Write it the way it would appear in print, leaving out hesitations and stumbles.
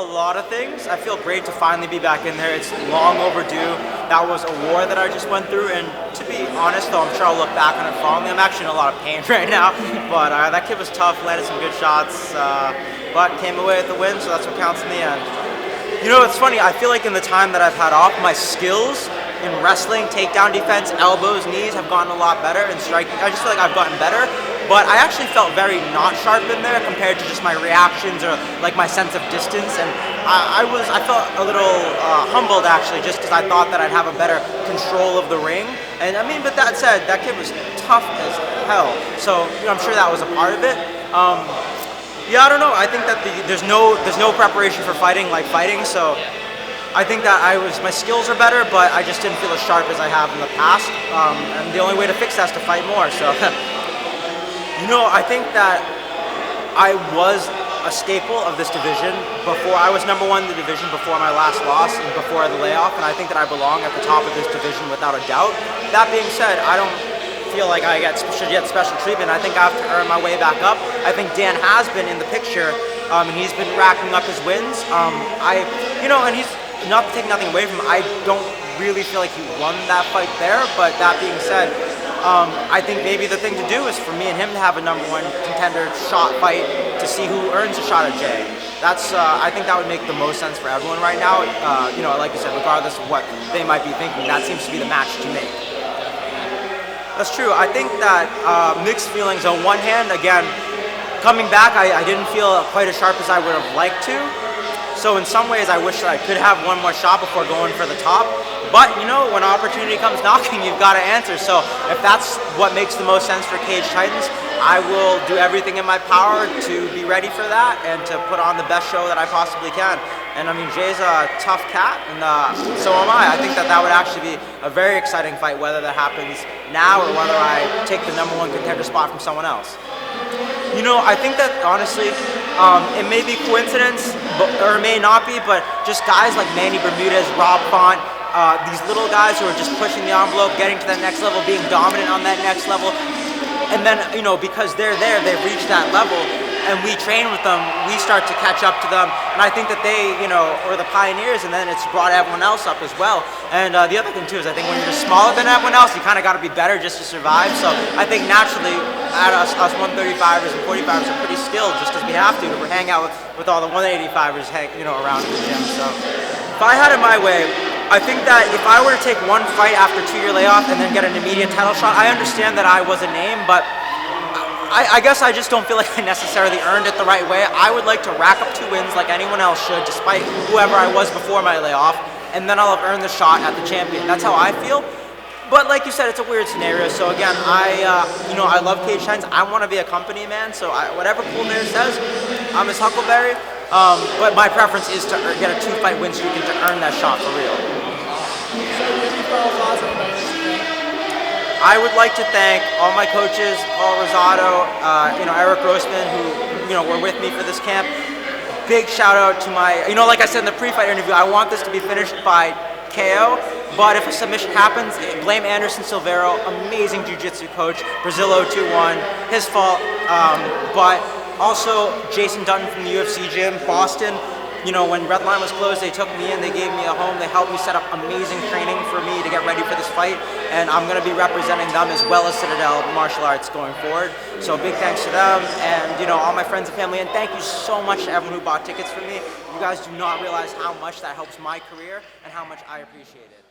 a lot of things. I feel great to finally be back in there. It's long overdue. That was a war that I just went through, and to be honest though, I'm sure I'll look back on it fondly. I'm actually in a lot of pain right now, but that kid was tough, landed some good shots, but came away with the win, so that's what counts in the end. You know, it's funny, I feel like in the time that I've had off, my skills in wrestling, takedown defense, elbows, knees have gotten a lot better, and striking, I just feel like I've gotten better. But I actually felt very not sharp in there compared to just my reactions or like my sense of distance, and I felt a little humbled actually, just because I thought that I'd have a better control of the ring. And I mean, but that said, that kid was tough as hell, so you know, I'm sure that was a part of it. Yeah, I don't know. I think that there's no preparation for fighting like fighting, so I think that my skills are better, but I just didn't feel as sharp as I have in the past. And the only way to fix that is to fight more. So. You know, I think that I was a staple of this division before. I was #1 in the division before my last loss and before the layoff, and I think that I belong at the top of this division without a doubt. That being said, I don't feel like I should get special treatment. I think I have to earn my way back up. I think Dan has been in the picture, and he's been racking up his wins. And he's not to take nothing away from him. I don't really feel like he won that fight there, but that being said, I think maybe the thing to do is for me and him to have a #1 contender shot fight to see who earns a shot at Jay. I think that would make the most sense for everyone right now. Like you said, regardless of what they might be thinking, that seems to be the match to make. That's true. I think that mixed feelings. On one hand, again, coming back, I didn't feel quite as sharp as I would have liked to. So in some ways, I wish that I could have one more shot before going for the top. But, you know, when opportunity comes knocking, you've got to answer. So if that's what makes the most sense for Cage Titans, I will do everything in my power to be ready for that and to put on the best show that I possibly can. And, I mean, Jay's a tough cat, and so am I. I think that would actually be a very exciting fight, whether that happens now or whether I take the #1 contender spot from someone else. You know, I think that, honestly, it may be coincidence, or it may not be, but just guys like Manny Bermudez, Rob Font, these little guys who are just pushing the envelope, getting to that next level, being dominant on that next level. And then, you know, because they're there, they've reached that level, and we train with them, we start to catch up to them. And I think that they, you know, are the pioneers, and then it's brought everyone else up as well. And the other thing, too, is I think when you're just smaller than everyone else, you kind of got to be better just to survive. So I think naturally, us 135ers and 45ers are pretty skilled just because we have to hang out with all the 185ers, you know, around in the gym. So if I had it my way, I think that if I were to take one fight after a 2-year layoff and then get an immediate title shot, I understand that I was a name, but I guess I just don't feel like I necessarily earned it the right way. I would like to rack up 2 wins like anyone else should, despite whoever I was before my layoff, and then I'll have earned the shot at the champion. That's how I feel. But like you said, it's a weird scenario. So again, I love Cage Titans. I want to be a company man, so whatever Cool Bear says, I'm his Huckleberry. But my preference is to get a 2-fight win streak and to earn that shot for real. I would like to thank all my coaches, Paul Rosado, Eric Grossman, who were with me for this camp. Big shout out to my, like I said in the pre-fight interview, I want this to be finished by KO. But if a submission happens, blame Anderson Silvero, amazing jiu-jitsu coach, Brazilo 2-1, his fault. But also Jason Dutton from the UFC gym, Boston. When Redline was closed, they took me in, they gave me a home, they helped me set up amazing training for me to get ready for this fight, and I'm going to be representing them as well as Citadel Martial Arts going forward. So big thanks to them, and all my friends and family, and thank you so much to everyone who bought tickets for me. You guys do not realize how much that helps my career and how much I appreciate it.